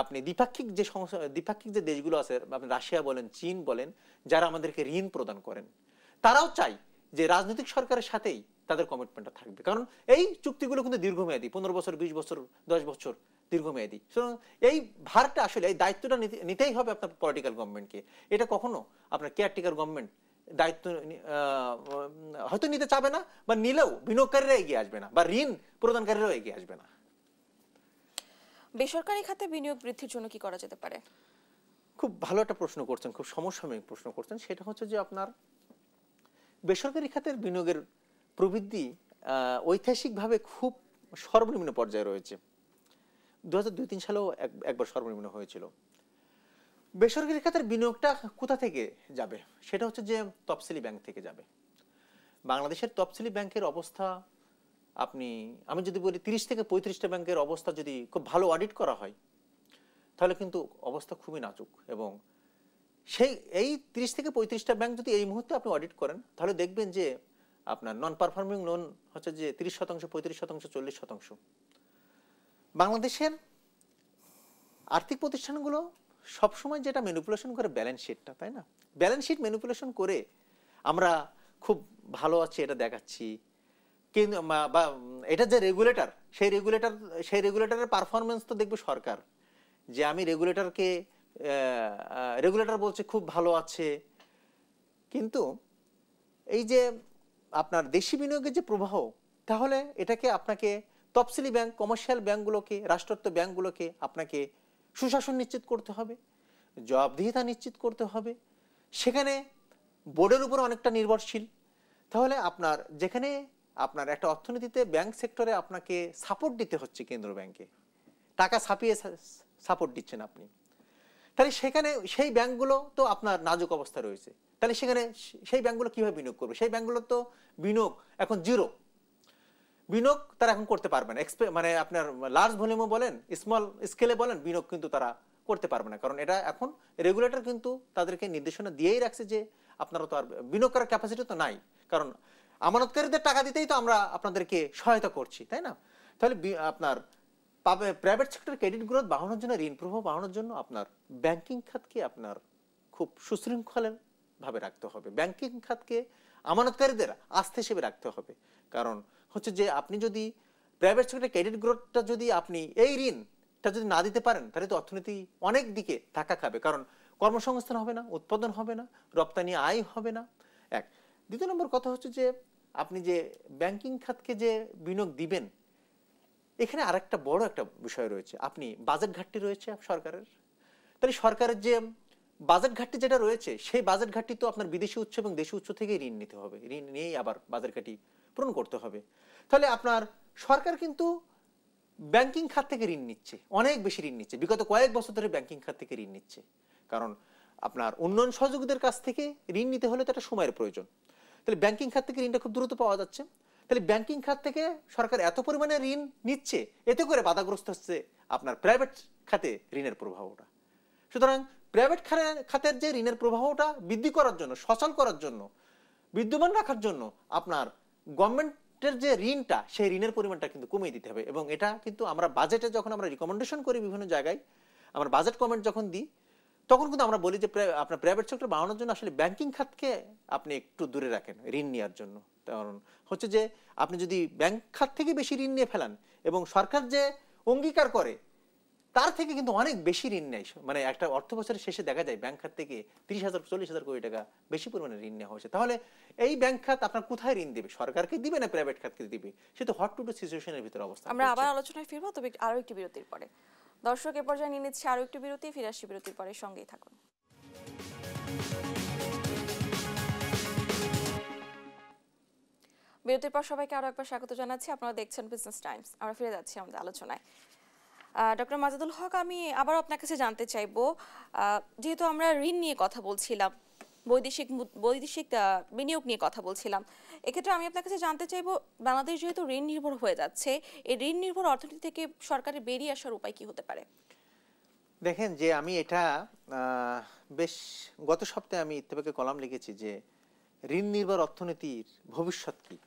B: আপনি দ্বিপাক্ষিক যে দেশগুলো আছে, আপনি রাশিয়া বলেন, চীন বলেন, যারা আমাদেরকে ঋণ প্রদান করেন, তারাও চাই যে রাজনৈতিক সরকারের সাথেই তাদের কমিটমেন্টটা থাকবে। কারণ এই চুক্তিগুলো কিন্তু দীর্ঘমেয়াদী, 15 বছর, 20 বছর, 10 বছর দীর্ঘমেয়াদী। সুতরাং এই ভারটা আসলে এই দায়িত্বটা নিতেই হবে আপনার পলিটিক্যাল গভর্নমেন্টকে। এটা কখনো আপনার কেয়ারটেকার গভর্নমেন্ট দায়িত্ব হয়তো নিতে চাবে না, বা নিলেও বিনিয়োগকারীরা এগিয়ে আসবে না, বা ঋণ প্রদানকারীরাও এগিয়ে আসবে না।
A: বেসরকারি খাতে বিনিয়োগ বৃদ্ধির জন্য কি করা যেতে পারে?
B: খুব ভালো একটা প্রশ্ন করছেন, খুব সমসাময়িক প্রশ্ন করছেন। সেটা হচ্ছে যে আপনার বেসরকারি খাতের বিনিয়োগের প্রবৃদ্ধি ঐতিহাসিকভাবে খুব সর্বনিম্ন পর্যায়ে রয়েছে। 2002-03 সালেও একবার সর্বনিম্ন হয়েছিল। বেসরকারি খাতের বিনিয়োগটা কোথা থেকে যাবে? সেটা হচ্ছে যে তফসিলি ব্যাংক থেকে যাবে। বাংলাদেশের তফসিলি ব্যাংকের অবস্থা, আমি যদি বলি 30 থেকে 35টা ব্যাংকের অবস্থা যদি খুব ভালো অডিট করা হয়, তাহলে কিন্তু অবস্থা খুবই নাজুক। এবং এই 30 থেকে 35টা ব্যাংক যদি এই মুহূর্তে আপনি অডিট করেন, তাহলে দেখবেন যে আপনার নন পারফর্মিং লোন হচ্ছে যে 30%, 35%, 40%। বাংলাদেশের আর্থিক প্রতিষ্ঠানগুলো সবসময় যেটা ম্যানিপুলেশন করে ব্যালেন্স শিটটা, তাই না? ব্যালেন্স শিট ম্যানিপুলেশন করে আমরা খুব ভালো আছি এটা দেখাচ্ছি, কিন্তু বা এটা যে রেগুলেটর, সেই রেগুলেটরের পারফরমেন্স তো দেখবে সরকার, যে আমি রেগুলেটর বলছে খুব ভালো আছে। কিন্তু এই যে আপনার দেশি বিনিয়োগের যে প্রবাহ, তাহলে এটাকে আপনাকে তফসিলি ব্যাংক, কমার্শিয়াল ব্যাংকগুলোকে, রাষ্ট্রায়ত্ত ব্যাংকগুলোকে আপনাকে সুশাসন নিশ্চিত করতে হবে, জবাবদিহিতা নিশ্চিত করতে হবে। সেখানে বোর্ডের উপর অনেকটা নির্ভরশীল। তাহলে যেখানে আপনার একটা অর্থনীতিতে ব্যাংক সেক্টরে আপনাকে সাপোর্ট দিতে হচ্ছে, কেন্দ্র ব্যাংকে টাকা ছাপিয়ে সাপোর্ট দিচ্ছেন আপনি, তাহলে সেখানে সেই ব্যাংকগুলো তো আপনার নাজুক অবস্থা রয়েছে। তাহলে সেখানে সেই ব্যাংকগুলো কিভাবে বিনিয়োগ করবে? সেই ব্যাংকগুলো তো বিনিয়োগ এখন জিরো। বিনিয়োগ তারা এখন করতে পারবে না, মানে আপনার লার্জ ভলিউমে বলেন, স্মল স্কেলে বলেন, বিনিয়োগ কিন্তু তারা করতে পারবে না। কারণ এটা এখন রেগুলেটর কিন্তু তাদেরকে নির্দেশনা দিয়েই রাখছে যে আপনারা তো আর বিনিয়োগ করার ক্যাপাসিটি তো নাই। কারণ আমানতকারীদের টাকা দিতেই তো আমরা আপনাদেরকে সহায়তা করছি, তাই না? তাহলে আপনার প্রাইভেট সেক্টর ক্রেডিট গ্রোথ বাড়ানোর জন্য, ঋণ প্রবাহ বাড়ানোর জন্য আপনার ব্যাংকিং খাতকে আপনার খুব সুশৃঙ্খল ভাবে রাখতে হবে। ব্যাংকিং খাতকে আমানতকারীদের আস্থা হিসেবে রাখতে হবে। কারণ হচ্ছে যে আপনি যদি প্রাইভেট সেক্টর ক্রেডিট গ্রোথটা যদি আপনি এই ঋণটা যদি না দিতে পারেন, তাহলে তো অর্থনীতি অনেক দিকে ধাক্কা খাবে। কারণ কর্মসংস্থান হবে না, উৎপাদন হবে না, রপ্তানি আয় হবে না। এক। দ্বিতীয় নম্বর কথা হচ্ছে যে আপনি যে ব্যাংকিং খাতকে যে বিনিয়োগ দিবেন, এখানে আরেকটা বড় একটা বিষয় রয়েছে। আপনি বাজেট ঘাটতি রয়েছে সরকারের। তাহলে সরকারের যে বাজেট ঘাটতি যেটা রয়েছে, সেই বাজেট ঘাটতি তো আপনার বিদেশি উৎস এবং দেশি উৎস থেকেই ঋণ নিতে হবে, ঋণ নিয়েই আবার বাজেট ঘাটতি পূরণ করতে হবে। তাহলে আপনার সরকার কিন্তু ব্যাংকিং খাত থেকে ঋণ নিচ্ছে, অনেক বেশি ঋণ নিচ্ছে, বিগত কয়েক বছর ধরে ব্যাংকিং খাত থেকে ঋণ নিচ্ছে। কারণ আপনার উন্নয়ন সহযোগীদের কাছ থেকে ঋণ নিতে হলে তো একটা সময়ের প্রয়োজন। তাহলে ব্যাংকিং খাত থেকে ঋণটা খুব দ্রুত পাওয়া যাচ্ছে। তাহলে ব্যাংকিং খাত থেকে সরকার এত পরিমাণে ঋণ নিচ্ছে, এতে করে বাধাগ্রস্ত হচ্ছে আপনার প্রাইভেট খাতে ঋণের প্রবাহটা। সুতরাং প্রাইভেট খাতের যে ঋণের প্রবাহটা বৃদ্ধি করার জন্য, সচল করার জন্য, বিদ্যমান রাখার জন্য আপনার গভর্নমেন্ট গভর্নমেন্টের যে ঋণটা সেই ঋণের পরিমাণটা কিন্তু কমিয়ে দিতে হবে। এবং এটা কিন্তু আমরা বাজেটে যখন আমরা রিকমেন্ডেশন করি বিভিন্ন জায়গায়, আমরা বাজেট কমেন্ট যখন দিই, তখন কিন্তু আমরা বলি যে আপনার প্রাইভেট সেক্টর বাড়ানোর জন্য আসলে ব্যাংকিং খাতকে আপনি একটু দূরে রাখেন ঋণ নেওয়ার জন্য। কারণ হচ্ছে যে আপনি যদি ব্যাংক খাত থেকে বেশি ঋণ নিয়ে ফেলান এবং সরকার যে অঙ্গীকার করে তার থেকে কিন্তু অনেক বেশি ঋণ নেয়, মানে একটা অর্থ বছরের শেষে দেখা যায় ব্যাংক খাত থেকে 30,000-40,000 কোটি টাকা বেশি পরিমাণে ঋণ নেওয়া হয়েছে। তাহলে এই ব্যাংক খাত আপনার কোথায় ঋণ দিবে? সরকারকে দিবে না প্রাইভেট খাতকে দিবে? সে তো হট টু টু সিচুয়েশনের ভিতরে অবস্থা।
A: আমরা আবার আলোচনায় ফিরবো, তবে আরো একটি বিরতির পরে। দর্শক, এ পর্যায়ে নিয়ে নিচ্ছে আরো একটি বিরতি, ফিরে আসছি বিরতির পরে, সঙ্গেই থাকুন। বিরতির পর সবাইকে আরো একবার স্বাগত জানাচ্ছি। আপনারা দেখছেন বিজনেস টাইমস। আমরা ফিরে যাচ্ছি আমাদের আলোচনায়। ডক্টর মাজেদুল হক, আমি আবার আপনার কাছে জানতে চাইবো, যেহেতু আমরা ঋণ নিয়ে কথা বলছিলাম, বৈদেশিক বিনিয়োগ নিয়ে কথা বলছিলাম, এক্ষেত্রে আমি আপনার কাছে জানতে চাইবো, বাংলাদেশ যেহেতু ঋণ নির্ভর হয়ে যাচ্ছে, এই ঋণ নির্ভর অর্থনীতি থেকে সরকারের বেরিয়ে আসার উপায় কি হতে পারে?
B: দেখেন যে আমি এটা বেশ গত সপ্তাহে আমি ইত্তেফাকে কলাম লিখেছি যে ঋণ নির্ভর অর্থনীতির ভবিষ্যৎ কি,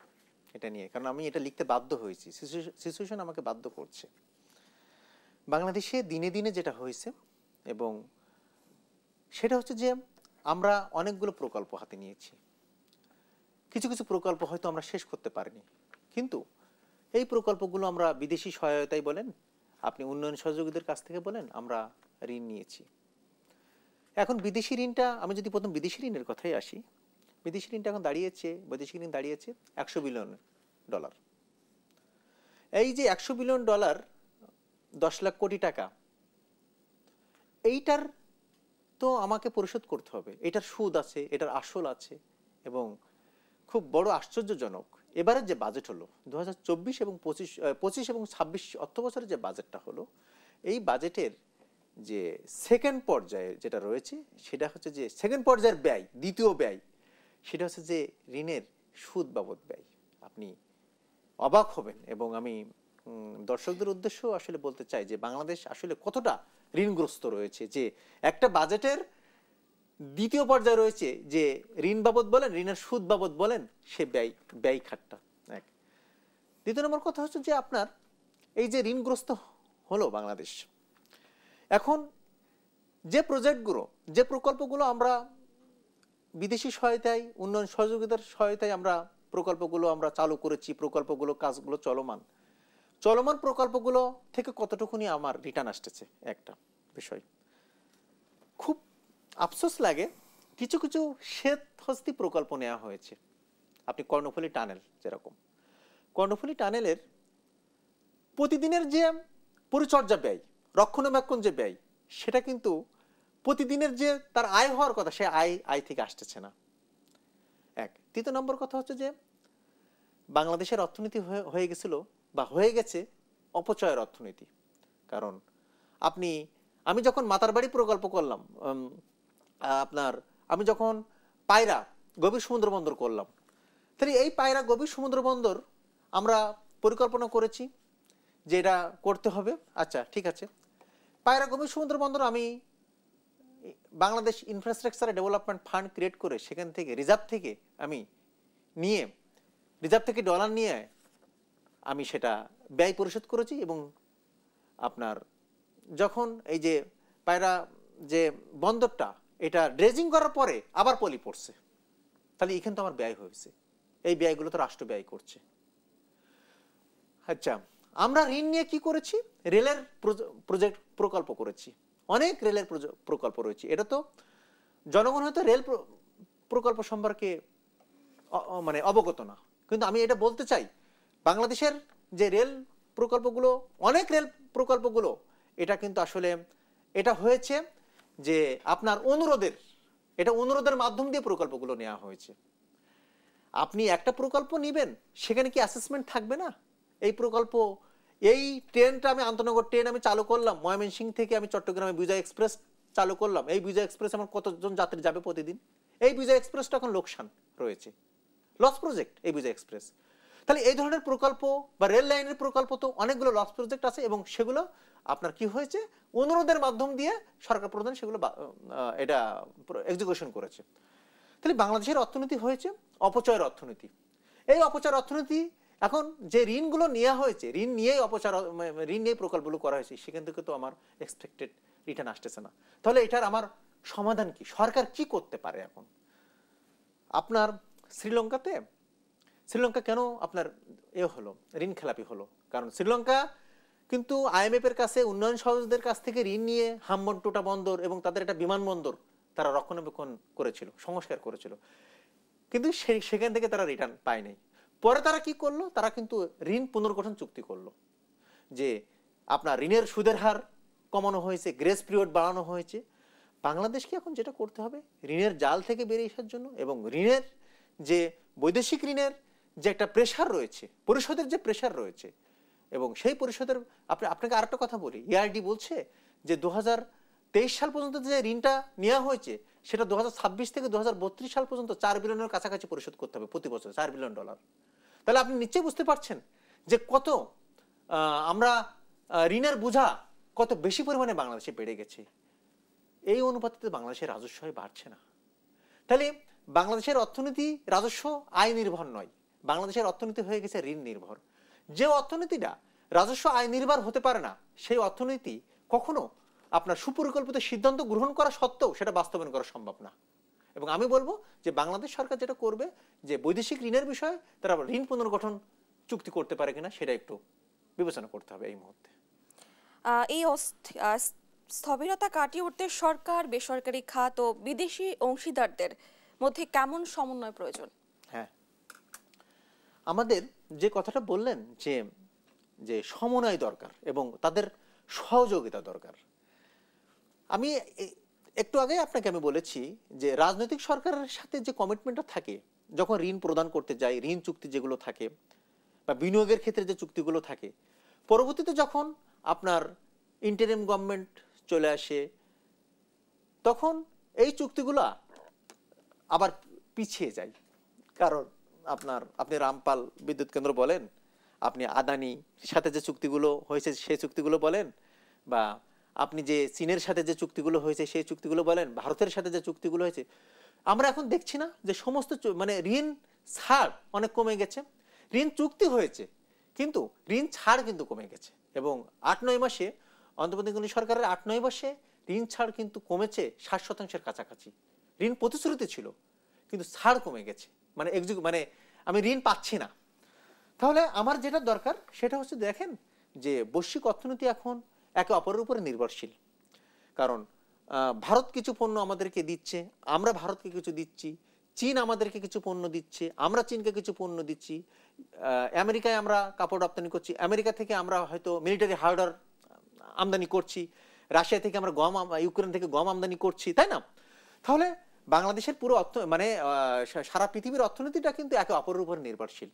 B: এটা নিয়ে। কারণ আমি এটা লিখতে বাধ্য হয়েছি, সিচুয়েশন আমাকে বাধ্য করছে। বাংলাদেশে দিনে দিনে যেটা হয়েছে, এবং সেটা হচ্ছে যে আমরা অনেকগুলো প্রকল্প হাতে নিয়েছি। কিছু কিছু প্রকল্প হয়তো আমরা শেষ করতে পারিনি, কিন্তু এই প্রকল্পগুলো আমরা বিদেশি সহায়তায় বলেন, আপনি উন্নয়ন সহযোগীদের কাছ থেকে বলেন, আমরা ঋণ নিয়েছি। এখন বিদেশি ঋণটা, আমি যদি প্রথম বিদেশি ঋণের কথাই আসি, বিদেশি ঋণটা এখন দাঁড়িয়েছে, বৈদেশিক ঋণ দাঁড়িয়েছে $100 বিলিয়ন। এই যে $100 বিলিয়ন, 10 লাখ কোটি টাকা, এইটার তো আমাকে পরিশোধ করতে হবে। এটার সুদ আছে, এটার আসল আছে। এবং খুব বড় আশ্চর্যজনক, এবারের যে বাজেট হলো 2024 এবং 25 এবং 26 অর্থ বছরের যে বাজেটটা হলো, এই বাজেটের যে সেকেন্ড পর্যায়ে যেটা রয়েছে, সেটা হচ্ছে যে সেকেন্ড পর্যায়ের ব্যয়, দ্বিতীয় ব্যয়, সেটা হচ্ছে যে ঋণের সুদ বাবদ ব্যয়। আপনি অবাক হবেন। এবং আমি দর্শকদের উদ্দেশ্য আসলে বলতে চাই যে বাংলাদেশ আসলে কতটা ঋণগ্রস্ত রয়েছে, যে একটা বাজেটের দ্বিতীয় পর্যায়ে রয়েছে যে ঋণ বাবদ বলেন, ঋণের সুদ বাবদ বলেন, সে ব্যয় খাতটা এক। দ্বিতীয় নম্বর কথা হচ্ছে যে আপনার এই যে ঋণগ্রস্ত হলো বাংলাদেশ, এখন যে প্রজেক্টগুলো, যে প্রকল্পগুলো আমরা বিদেশি সহায়তায়, উন্নয়ন সহযোগিতার সহায়তায় আমরা প্রকল্পগুলো আমরা চালু করেছি, প্রকল্পগুলো কাজগুলো চলমান প্রকল্পগুলো থেকে কতটুকুনি আমার রিটার্ন আসতেছে, একটা বিষয়। খুব আফসোস লাগে, কিছু কিছু শ্বেত হস্তি প্রকল্প নেওয়া হয়েছে। আপনি কর্ণফুলী টানেল, যেরকম কর্ণফুলী টানেলের প্রতিদিনের যে পরিচর্যা ব্যয়, রক্ষণাবেক্ষণ যে ব্যয়, সেটা কিন্তু প্রতিদিনের যে তার আয় হওয়ার কথা, সে আয় থেকে আসতেছে না, এক। তৃতীয় নম্বর কথা হচ্ছে যে বাংলাদেশের অর্থনীতি হয়ে গেছিল বা হয়ে গেছে অপচয়ের অর্থনীতি। কারণ আমি যখন মাতারবাড়ি প্রকল্প করলাম, আমি যখন পায়রা গভীর সমুদ্র বন্দর করলাম, তাহলে এই পায়রা গভীর সমুদ্র বন্দর আমরা পরিকল্পনা করেছি যে এটা করতে হবে, আচ্ছা ঠিক আছে। পায়রা গভীর সমুদ্র বন্দর আমি Bangladesh infrastructure development fund create করে সেখান থেকে রিজার্ভ থেকে ডলার নিয়ে আমি সেটা ব্যয় পরিশোধ করেছি। এবং আপনার যখন এই যে পায়রা যে বন্দরটা, এটা ড্রেজিং করার পরে আবার পলি পড়ছে, তাহলে এখানে তো আমার ব্যয় হয়েছে। এই ব্যয়গুলো তো রাষ্ট্র ব্যয় করছে। আচ্ছা, আমরা ঋণ নিয়ে কি করেছি? রেলের প্রকল্প করেছি, অনেক রেলের প্রকল্প রয়েছে। এটা তো জনগণ হয়তো রেল প্রকল্প সম্পর্কে মানে অবগত না, কিন্তু আমি এটা বলতে চাই, বাংলাদেশের যে রেল প্রকল্পগুলো, অনেক রেল প্রকল্পগুলো, এটা কিন্তু আসলে এটা হয়েছে যে আপনার অনুরোধের মাধ্যম দিয়ে প্রকল্পগুলো নেওয়া হয়েছে। আপনি একটা প্রকল্প নেবেন, সেখানে কি অ্যাসেসমেন্ট থাকবে না? এই ট্রেনটা আমি আন্তনগর ট্রেন আমি চালু করলাম, ময়মনসিংহ থেকে আমি চট্টগ্রামে বিজয় এক্সপ্রেস চালু করলাম। এই বিজয় এক্সপ্রেস আমার কতজন যাত্রী যাবে প্রতিদিন? এই বিজয় এক্সপ্রেসটা এখন লোকসান রয়েছে, লস প্রজেক্ট এই বিজয় এক্সপ্রেস। তাহলে এই ধরনের প্রকল্প বা রেল লাইনের প্রকল্প তো অনেকগুলো লস প্রজেক্ট আছে, এবং সেগুলো আপনার কি হয়েছে, অনুরোধের মাধ্যম দিয়ে সরকার প্রধান সেগুলো এটা এক্সিকিউশন করেছে। তাহলে বাংলাদেশের অর্থনীতি হয়েছে অপচয়ের অর্থনীতি। এই অপচয়ের অর্থনীতি এখন যে ঋণগুলো নেওয়া হয়েছে, ঋণ নিয়েই ঋণ নিয়ে প্রকল্পগুলো করা হয়েছে, সেখান থেকে তো আমার এক্সপেক্টেড রিটার্ন আসতেছে না। তাহলে এটার আমার সমাধান কি? সরকার কি করতে পারে? এখন আপনার শ্রীলঙ্কা কেন আপনার হলো, ঋণ খেলাপি হলো? কারণ শ্রীলঙ্কা কিন্তু IMF এর কাছে, উন্নয়ন সহযোগীদের কাছ থেকে ঋণ নিয়ে হাম্বনটোটা বন্দর এবং তাদের একটা বিমানবন্দর তারা রক্ষণাবেক্ষণ করেছিল, সংস্কার করেছিল, কিন্তু সেখান থেকে তারা রিটার্ন পায় নাই। পরে তারা কি করলো? তারা কিন্তু ঋণ পুনর্গঠন চুক্তি করলো, যে আপনার ঋণের সুদের হার কমানো হয়েছে, গ্রেস পিরিয়ড বাড়ানো হয়েছে। বাংলাদেশকে এখন যেটা করতে হবে, ঋণের জাল থেকে বেরিয়ে আসার জন্য, এবং ঋণের যে বৈদেশিক ঋণের যে একটা প্রেশার রয়েছে, পরিশোধের যে প্রেশার রয়েছে, এবং সেই পরিশোধের আপনাকে আরেকটা কথা বলি, ERD বলছে যে 2023 সাল পর্যন্ত যে ঋণটা নেওয়া হয়েছে সেটা 2026 থেকে 2032 সাল পর্যন্ত 4 বিলিয়নের কাছাকাছি পরিশোধ করতে হবে প্রতি বছর, $4 বিলিয়ন। তাহলে আপনি নিশ্চয়ই বুঝতে পারছেন যে কত আমরা ঋণের বোঝা কত বেশি পরিমাণে বাংলাদেশে বেড়ে গেছে। এই অনুপাতে বাংলাদেশের রাজস্ব বাড়ছে না। তাহলে বাংলাদেশের অর্থনীতি রাজস্ব আয় নির্ভর নয়, বাংলাদেশের অর্থনীতি হয়ে গেছে ঋণ নির্ভর। যে অর্থনীতিটা রাজস্ব আয় নির্ভর হতে পারে না, সেই অর্থনীতি কখনো আপনার সুপরিকল্পিত সিদ্ধান্ত গ্রহণ করা সত্ত্বেও সেটা বাস্তবায়ন করা সম্ভব না। এবং আমি বলবো যে বাংলাদেশ সরকার যেটা করবে, যে বৈদেশিক ঋণের বিষয়ে তারা ঋণ পুনর্গঠন চুক্তি করতে পারে কিনা সেটা একটু বিবেচনা করতে হবে এই মুহূর্তে।
A: এই স্থবিরতা কাটিয়ে উঠতে সরকার, বেসরকারি খাত ও বিদেশি অংশীদারদের মধ্যে কেমন সমন্বয় প্রয়োজন?
B: হ্যাঁ, আমাদের যে কথাটা বললেন যে সমন্বয় দরকার এবং তাদের সহযোগিতা দরকার। আমি একটু আগে আপনাকে আমি বলেছি যে রাজনৈতিক সরকারের সাথে যে কমিটমেন্টটা থাকে যখন ঋণ প্রদান করতে যায়, ঋণ চুক্তি যেগুলো থাকে বা বিনিয়োগের ক্ষেত্রে যে চুক্তিগুলো থাকে, পরবর্তীতে যখন আপনার ইন্টারিম গভর্নমেন্ট চলে আসে, তখন এই চুক্তিগুলো আবার পিছিয়ে যায়। কারণ আপনি রামপাল বিদ্যুৎ কেন্দ্র বলেন, আপনি আদানির সাথে যে চুক্তিগুলো হয়েছে সেই চুক্তিগুলো বলেন, বা আপনি যে চীনের সাথে যে চুক্তিগুলো হয়েছে সেই চুক্তিগুলো বলেন, ভারতের সাথে যে চুক্তিগুলো হয়েছে, আমরা এখন দেখছি না যে সমস্ত মানে ঋণ ছাড় অনেক কমে গেছে। ঋণ চুক্তি হয়েছে কিন্তু ঋণ ছাড় কিন্তু কমে গেছে, এবং 8-9 মাসে অন্তর্বর্তীকালীন সরকারের 8-9 মাসে ঋণ ছাড় কিন্তু কমেছে 60% কাছাকাছি। ঋণ প্রতিশ্রুতি ছিল কিন্তু ছাড় কমে গেছে, মানে আমি ঋণ পাচ্ছি না। তাহলে আমার যেটা দরকার সেটা হচ্ছে, দেখেন যে বৈশ্বিক অর্থনীতি এখন একে অপরের উপরে নির্ভরশীল। কারণ ভারত কিছু পণ্য আমাদেরকে দিচ্ছে, আমরা ভারতকে কিছু দিচ্ছি, চীন আমাদেরকে কিছু পণ্য দিচ্ছে, আমরা চীনকে কিছু পণ্য দিচ্ছি, আমেরিকায় আমরা কাপড় রপ্তানি করছি, আমেরিকা থেকে আমরা হয়তো মিলিটারি হার্ডওয়্যার আমদানি করছি, রাশিয়া থেকে আমরা ইউক্রেন থেকে গম আমদানি করছি, তাই না? তাহলে বাংলাদেশের পুরো মানে সারা পৃথিবীর অর্থনীতিটা কিন্তু একে অপরের উপর নির্ভরশীল।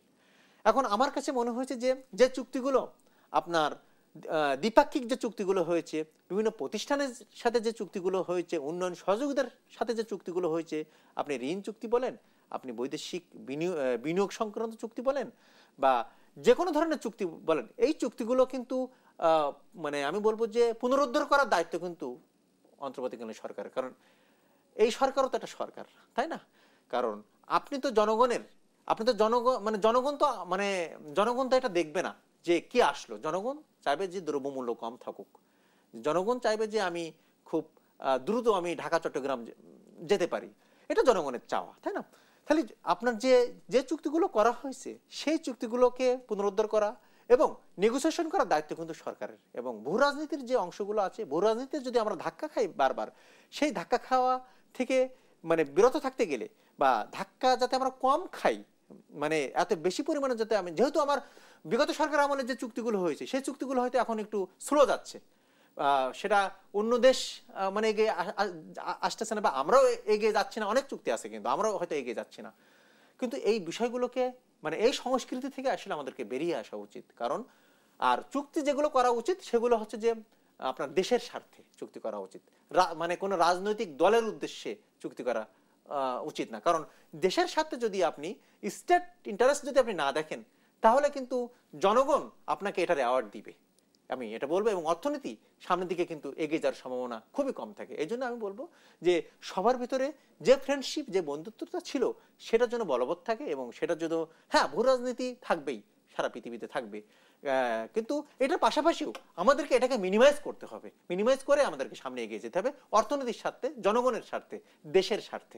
B: এখন আমার কাছে মনে হয়েছে যে চুক্তিগুলো আপনার দ্বিপাক্ষিক যে চুক্তিগুলো হয়েছে, বিভিন্ন প্রতিষ্ঠানের সাথে যে চুক্তিগুলো হয়েছে, উন্নয়ন সহযোগিতার সাথে যে চুক্তিগুলো হয়েছে, আপনি ঋণ চুক্তি বলেন, আপনি বৈদেশিক বিনিয়োগ সংক্রান্ত চুক্তি বলেন, বা যে কোনো ধরনের চুক্তি বলেন, এই চুক্তিগুলো কিন্তু মানে আমি বলবো যে পুনরুদ্ধার করার দায়িত্ব কিন্তু অন্তর্বর্তীকালীন সরকারের। কারণ এই সরকারও তো একটা সরকার, তাই না? কারণ আপনি তো জনগণের, আপনি তো জনগণ তো এটা দেখবে না যে কি আসলো। জনগণ চাইবে যে দ্রব্যমূল্য কম থাকুক, জনগণ চাইবে যে আমি খুব দ্রুত আমি ঢাকা চট্টগ্রাম যেতে পারি, এটা জনগণের চাওয়া, তাই না? তাহলে আপনার যে চুক্তিগুলো করা হয়েছে সেই চুক্তিগুলোকে পুনরুদ্ধার করা এবং নেগোসিয়েশন করার দায়িত্ব কিন্তু সরকারের। এবং ভূ রাজনীতির যে অংশগুলো আছে, ভূ রাজনীতিতে যদি আমরা ধাক্কা খাই বারবার, সেই ধাক্কা খাওয়া থেকে মানে বিরত থাকতে গেলে, বা ধাক্কা যাতে আমরা কম খাই, মানে এত বেশি পরিমাণে যাতে আমি, যেহেতু আমার বিগত সরকার আমলে যে চুক্তিগুলো হয়েছে সেই চুক্তিগুলো হয়তো এখন একটু স্লো যাচ্ছে, সেটা অন্য দেশ মানে এগিয়ে আসতেছে না, বা আমরাও এগিয়ে যাচ্ছি না। অনেক চুক্তি আছে কিন্তু আমরাও হয়তো এগিয়ে যাচ্ছি না। কিন্তু এই বিষয়গুলোকে মানে এই সংস্কৃতি থেকে আসলে আমাদেরকে বেরিয়ে আসা উচিত। কারণ আর চুক্তি যেগুলো করা উচিত সেগুলো হচ্ছে যে আপনার দেশের স্বার্থে চুক্তি করা উচিত, মানে কোনো রাজনৈতিক দলের উদ্দেশ্যে চুক্তি করা উচিত না। কারণ দেশের স্বার্থে যদি আপনি স্টেট ইন্টারেস্ট যদি আপনি না দেখেন, তাহলে কিন্তু জনগণ আপনাকে এটার অ্যাওয়ার্ড দিবে, আমি এটা বলবো। এবং অর্থনীতি সামনের দিকে কিন্তু এগিয়ে যাওয়ার সম্ভাবনা খুবই কম থাকে। এই জন্য আমি বলবো যে সবার ভিতরে যে ফ্রেন্ডশিপ, যে বন্ধুত্বটা ছিল সেটার জন্য বলবৎ থাকে, এবং সেটার জন্য হ্যাঁ ভূ রাজনীতি থাকবেই, সারা পৃথিবীতে থাকবে। কিন্তু এটার পাশাপাশিও আমাদেরকে এটাকে মিনিমাইজ করতে হবে, মিনিমাইজ করে আমাদেরকে সামনে এগিয়ে যেতে হবে অর্থনীতির স্বার্থে, জনগণের স্বার্থে, দেশের স্বার্থে।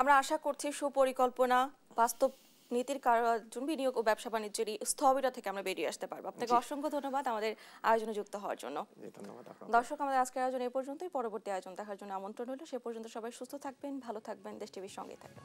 A: আমরা আশা করছি সুপরিকল্পনা, বাস্তব নীতির কারণে বিনিয়োগ ও ব্যবসা বাণিজ্যের স্থবিরতা থেকে আমরা বেরিয়ে আসতে পারবো। আপনাকে অসংখ্য ধন্যবাদ আমাদের আয়োজনে যুক্ত হওয়ার জন্য।
B: ধন্যবাদ।
A: দর্শক, আমাদের আজকের আয়োজন এই পর্যন্তই। পরবর্তী আয়োজন দেখার জন্য আমন্ত্রণ হলো। সে পর্যন্ত সবাই সুস্থ থাকবেন, ভালো থাকবেন, দেশ টিভির সঙ্গেই থাকবেন।